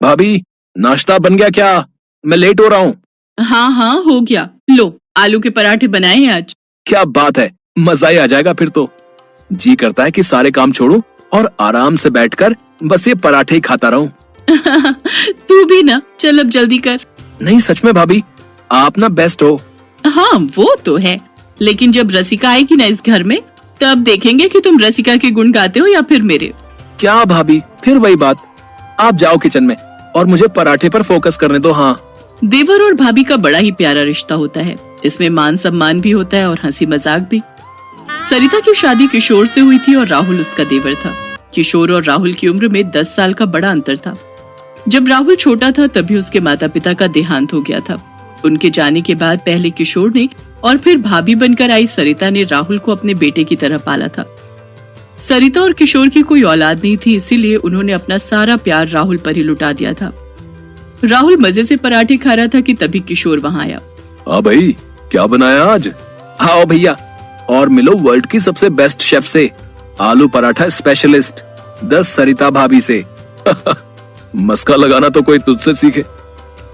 भाभी, नाश्ता बन गया क्या? मैं लेट हो रहा हूँ। हाँ हाँ हो गया। लो, आलू के पराठे बनाए हैं आज। क्या बात है, मजा ही आ जाएगा फिर तो। जी करता है कि सारे काम छोड़ूं और आराम से बैठकर बस ये पराठे ही खाता रहूं। तू भी ना, चल अब जल्दी कर। नहीं सच में भाभी, आप ना बेस्ट हो। हाँ वो तो है, लेकिन जब रसिका आएगी ना इस घर में, तब देखेंगे कि तुम रसिका के गुण गाते हो या फिर मेरे। क्या भाभी, फिर वही बात। आप जाओ किचन में और मुझे पराठे पर फोकस करने दो। हाँ, देवर और भाभी का बड़ा ही प्यारा रिश्ता होता है। इसमें मान सम्मान भी होता है और हंसी मजाक भी। सरिता की शादी किशोर से हुई थी और राहुल उसका देवर था। किशोर और राहुल की उम्र में 10 साल का बड़ा अंतर था। जब राहुल छोटा था तभी उसके माता पिता का देहांत हो गया था। उनके जाने के बाद पहले किशोर ने और फिर भाभी बनकर आई सरिता ने राहुल को अपने बेटे की तरह पाला था। सरिता और किशोर की कोई औलाद नहीं थी, इसीलिए उन्होंने अपना सारा प्यार राहुल पर ही लुटा दिया था। राहुल मजे से पराठे खा रहा था कि तभी किशोर वहां आया। हाँ भाई, क्या बनाया आज? आओ भैया, और मिलो वर्ल्ड की सबसे बेस्ट शेफ से, आलू पराठा स्पेशलिस्ट 10 सरिता भाभी से। मस्का लगाना तो कोई तुझसे सीखे।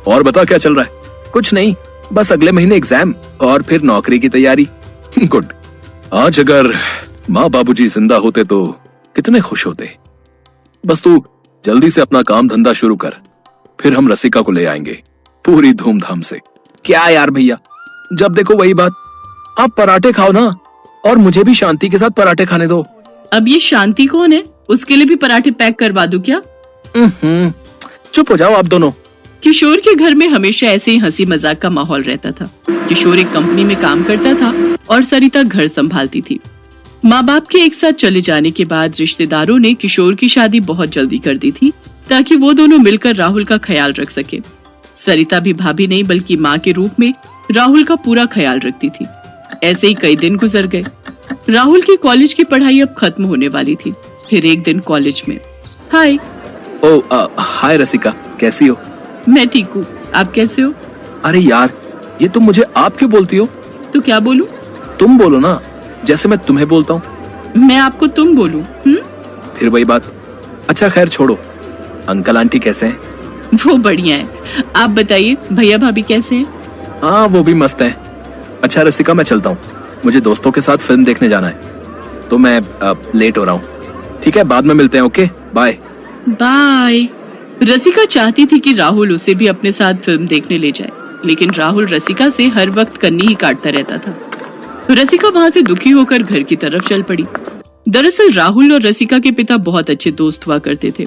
और बता क्या चल रहा है? कुछ नहीं, बस अगले महीने एग्जाम और फिर नौकरी की तैयारी। गुड। आज अगर माँ बाबूजी जिंदा होते तो कितने खुश होते। बस तू जल्दी से अपना काम धंधा शुरू कर, फिर हम रसिका को ले आएंगे पूरी धूमधाम से। क्या यार भैया, जब देखो वही बात। आप पराठे खाओ ना, और मुझे भी शांति के साथ पराठे खाने दो। अब ये शांति कौन है? उसके लिए भी पराठे पैक करवा दूं क्या? चुप हो जाओ आप दोनों। किशोर के घर में हमेशा ऐसे ही हंसी मजाक का माहौल रहता था। किशोर एक कंपनी में काम करता था और सरिता घर संभालती थी। माँ बाप के एक साथ चले जाने के बाद रिश्तेदारों ने किशोर की शादी बहुत जल्दी कर दी थी, ताकि वो दोनों मिलकर राहुल का ख्याल रख सके। सरिता भी भाभी नहीं बल्कि माँ के रूप में राहुल का पूरा ख्याल रखती थी। ऐसे ही कई दिन गुजर गए। राहुल की कॉलेज की पढ़ाई अब खत्म होने वाली थी। फिर एक दिन कॉलेज में। हाय। हाय रसिका, कैसी हो? मैं ठीक हूँ, आप कैसे हो? अरे यार, ये तुम मुझे आप क्यों बोलती हो? तो क्या बोलूं? तुम बोलो ना, जैसे मैं तुम्हें बोलता हूँ। मैं आपको तुम बोलूं? फिर वही बात। अच्छा खैर छोड़ो, अंकल आंटी कैसे हैं? वो बढ़िया है। आप बताइए, भैया भाभी कैसे हैं? हाँ, वो भी मस्त हैं। अच्छा रसिका, मैं चलता हूँ, मुझे दोस्तों के साथ फिल्म देखने जाना है, तो मैं लेट हो रहा हूँ। ठीक है, बाद में मिलते हैं। Okay, bye bye. रसिका चाहती थी कि राहुल उसे भी अपने साथ फिल्म देखने ले जाए, लेकिन राहुल रसिका से हर वक्त कन्नी ही काटता रहता था। रसिका वहां से दुखी होकर घर की तरफ चल पड़ी। दरअसल राहुल और रसिका के पिता बहुत अच्छे दोस्त हुआ करते थे।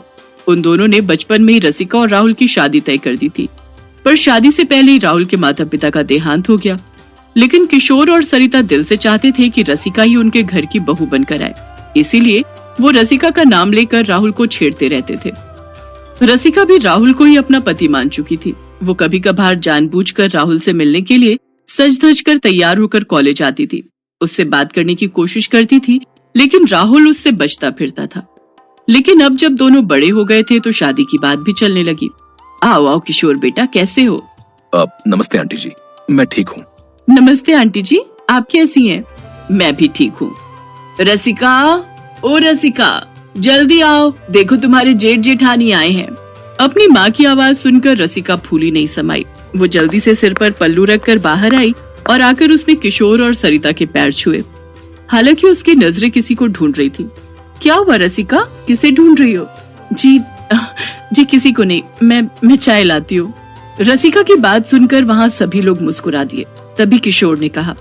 उन दोनों ने बचपन में ही रसिका और राहुल की शादी तय कर दी थी, पर शादी से पहले ही राहुल के माता पिता का देहांत हो गया। लेकिन किशोर और सरिता दिल से चाहते थे कि रसिका ही उनके घर की बहू बनकर आए, इसीलिए वो रसिका का नाम लेकर राहुल को छेड़ते रहते थे। रसिका भी राहुल को ही अपना पति मान चुकी थी। वो कभी कभार जानबूझकर राहुल से मिलने के लिए सज धज कर तैयार होकर कॉलेज आती थी। उससे बात करने की कोशिश करती थी, लेकिन राहुल उससे बचता फिरता था। लेकिन अब जब दोनों बड़े हो गए थे तो शादी की बात भी चलने लगी। आओ आओ किशोर बेटा, कैसे हो? नमस्ते आंटी जी, मैं ठीक हूँ। नमस्ते आंटी जी, आप कैसी हैं? मैं भी ठीक हूँ। रसिका, ओ रसिका, जल्दी आओ, देखो तुम्हारे जेठ जेठानी आए हैं। अपनी माँ की आवाज सुनकर रसिका फूली नहीं समाई। वो जल्दी से सिर पर पल्लू रखकर बाहर आई और आकर उसने किशोर और सरिता के पैर छुए। हालांकि उसकी नजरें किसी को ढूंढ रही थी। क्या हुआ रसिका, किसे ढूंढ रही हो? जी किसी को नहीं, मैं चाय लाती हूँ। रसिका की बात सुनकर वहाँ सभी लोग मुस्कुरा दिए। तभी किशोर ने कहा,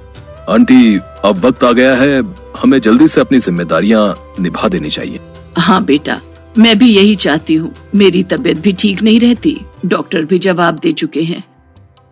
आंटी अब वक्त आ गया है, हमें जल्दी से अपनी जिम्मेदारियाँ निभा देनी चाहिए। हाँ बेटा, मैं भी यही चाहती हूँ। मेरी तबीयत भी ठीक नहीं रहती, डॉक्टर भी जवाब दे चुके हैं।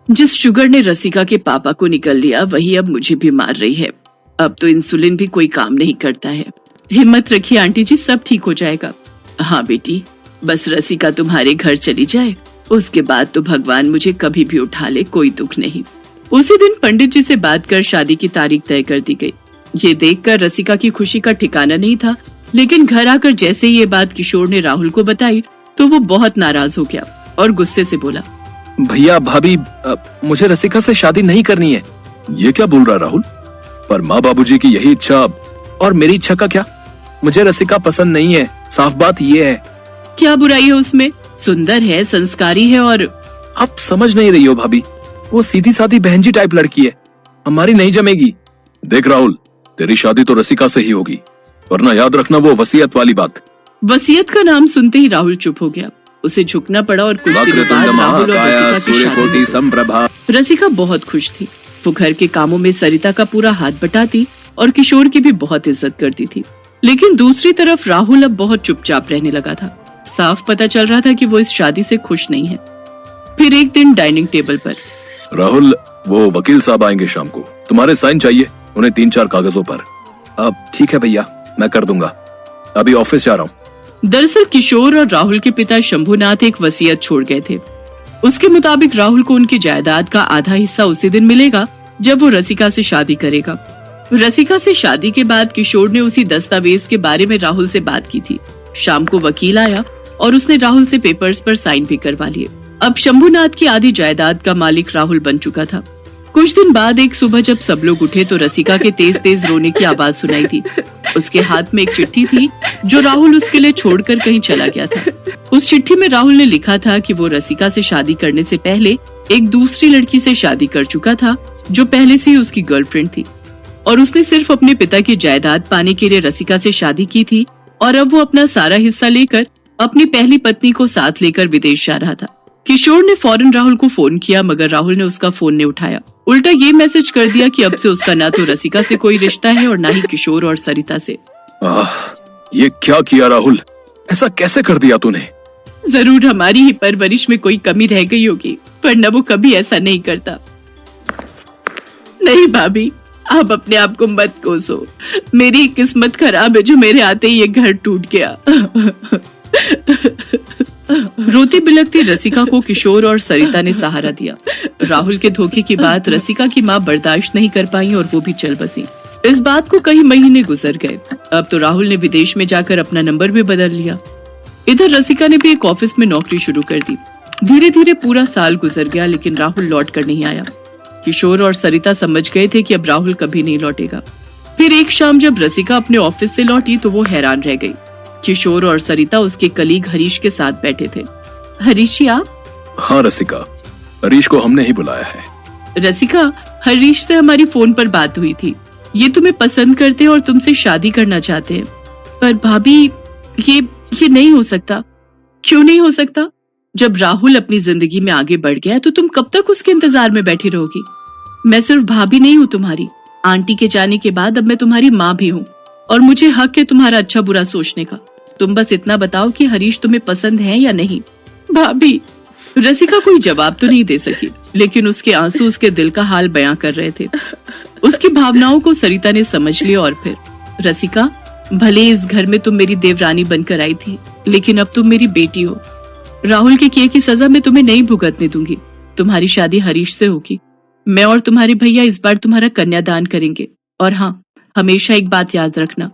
जिस शुगर ने रसिका के पापा को निकल लिया वही अब मुझे भी मार रही है। अब तो इंसुलिन भी कोई काम नहीं करता है। हिम्मत रखिए आंटी जी, सब ठीक हो जाएगा। हाँ बेटी, बस रसिका तुम्हारे घर चली जाए, उसके बाद तो भगवान मुझे कभी भी उठा ले, कोई दुख नहीं। उसी दिन पंडित जी से बात कर शादी की तारीख तय कर दी गई। ये देखकर रसिका की खुशी का ठिकाना नहीं था, लेकिन घर आकर जैसे ही ये बात किशोर ने राहुल को बताई तो वो बहुत नाराज हो गया और गुस्से से बोला, भैया भाभी, मुझे रसिका से शादी नहीं करनी है। ये क्या बोल रहा राहुल? पर माँ बाबूजी की यही इच्छा और मेरी इच्छा का क्या? मुझे रसिका पसंद नहीं है, साफ बात ये है। क्या बुराई है उसमें? सुंदर है, संस्कारी है और आप समझ नहीं रही हो भाभी, वो सीधी सादी बहन जी टाइप लड़की है, हमारी नहीं जमेगी। देख राहुल, तेरी शादी तो रसिका से ही होगी, वरना याद रखना वो वसीयत वाली बात। वसीयत का नाम सुनते ही राहुल चुप हो गया। उसे झुकना पड़ा और कुछ दिनों बाद राहुल और रसिका की शादी हो गई। रसिका बहुत खुश थी। वो घर के कामों में सरिता का पूरा हाथ बटाती और किशोर की भी बहुत इज्जत करती थी। लेकिन दूसरी तरफ राहुल अब बहुत चुपचाप रहने लगा था। साफ पता चल रहा था कि वो इस शादी से खुश नहीं है। फिर एक दिन डाइनिंग टेबल पर, राहुल, वो वकील साहब आएंगे शाम को, तुम्हारे साइन चाहिए उन्हें 3-4 कागजों पर। अब ठीक है भैया, मैं कर दूंगा, अभी ऑफिस जा रहा हूँ। दरअसल किशोर और राहुल के पिता शंभुनाथ एक वसीयत छोड़ गए थे। उसके मुताबिक राहुल को उनकी जायदाद का आधा हिस्सा उसी दिन मिलेगा जब वो रसिका से शादी करेगा। रसिका से शादी के बाद किशोर ने उसी दस्तावेज के बारे में राहुल से बात की थी। शाम को वकील आया और उसने राहुल से पेपर्स पर साइन भी करवा लिए। अब शंभुनाथ की आधी जायदाद का मालिक राहुल बन चुका था। कुछ दिन बाद एक सुबह जब सब लोग उठे तो रसिका के तेज तेज रोने की आवाज सुनाई थी। उसके हाथ में एक चिट्ठी थी जो राहुल उसके लिए छोड़कर कहीं चला गया था। उस चिट्ठी में राहुल ने लिखा था कि वो रसिका से शादी करने से पहले एक दूसरी लड़की से शादी कर चुका था जो पहले से ही उसकी गर्लफ्रेंड थी, और उसने सिर्फ अपने पिता की जायदाद पाने के लिए रसिका से शादी की थी और अब वो अपना सारा हिस्सा लेकर अपनी पहली पत्नी को साथ लेकर विदेश जा रहा था। किशोर ने फौरन राहुल को फोन किया, मगर राहुल ने उसका फोन नहीं उठाया। उल्टा ये मैसेज कर दिया कि अब से उसका ना तो रसिका से कोई रिश्ता है और ना ही किशोर और सरिता से। ये क्या किया राहुल, ऐसा कैसे कर दिया तूने? जरूर हमारी ही परवरिश में कोई कमी रह गई होगी, पर न वो कभी ऐसा नहीं करता। नहीं भाभी, आप अपने आप को मत कोसो। मेरी किस्मत खराब है जो मेरे आते ही ये घर टूट गया। रोती बिलखती रसिका को किशोर और सरिता ने सहारा दिया। राहुल के धोखे की बात रसिका की माँ बर्दाश्त नहीं कर पाई और वो भी चल बसी। इस बात को कई महीने गुजर गए। अब तो राहुल ने विदेश में जाकर अपना नंबर भी बदल लिया। इधर रसिका ने भी एक ऑफिस में नौकरी शुरू कर दी। धीरे धीरे पूरा साल गुजर गया, लेकिन राहुल लौट कर नहीं आया। किशोर और सरिता समझ गए थे कि अब राहुल कभी नहीं लौटेगा। फिर एक शाम जब रसिका अपने ऑफिस से लौटी तो वो हैरान रह गई। किशोर और सरिता उसके कलीग हरीश के साथ बैठे थे। हरीश जी आप? हाँ रसिका, हरीश को हमने ही बुलाया है। रसिका, हरीश से हमारी फोन पर बात हुई थी। ये तुम्हें पसंद करते हैं और तुमसे शादी करना चाहते हैं। पर भाभी, ये नहीं हो सकता। क्यों नहीं हो सकता? जब राहुल अपनी जिंदगी में आगे बढ़ गया तो तुम कब तक उसके इंतजार में बैठी रहोगी? मैं सिर्फ भाभी नहीं हूँ तुम्हारी, आंटी के जाने के बाद अब मैं तुम्हारी माँ भी हूँ और मुझे हक है तुम्हारा अच्छा बुरा सोचने का। तुम बस इतना बताओ कि हरीश तुम्हें पसंद है या नहीं। भाभी, रसिका कोई जवाब तो नहीं दे सकी, लेकिन उसके आंसू उसके दिल का हाल बयां कर रहे थे। उसकी भावनाओं को सरिता ने समझ लिया और फिर, रसिका, भले इस घर में तुम मेरी देवरानी बनकर आई थी, लेकिन अब तुम मेरी बेटी हो। राहुल के किए की सजा मैं तुम्हें नहीं भुगतने दूंगी। तुम्हारी शादी हरीश से होगी। मैं और तुम्हारे भैया इस बार तुम्हारा कन्यादान करेंगे। और हाँ, हमेशा एक बात याद रखना,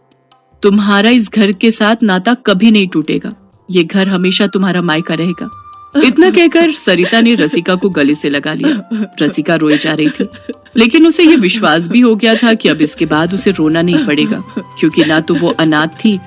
तुम्हारा इस घर के साथ नाता कभी नहीं टूटेगा। ये घर हमेशा तुम्हारा मायका रहेगा। इतना कहकर सरिता ने रसिका को गले से लगा लिया। रसिका रोए जा रही थी, लेकिन उसे ये विश्वास भी हो गया था कि अब इसके बाद उसे रोना नहीं पड़ेगा, क्योंकि ना तो वो अनाथ थी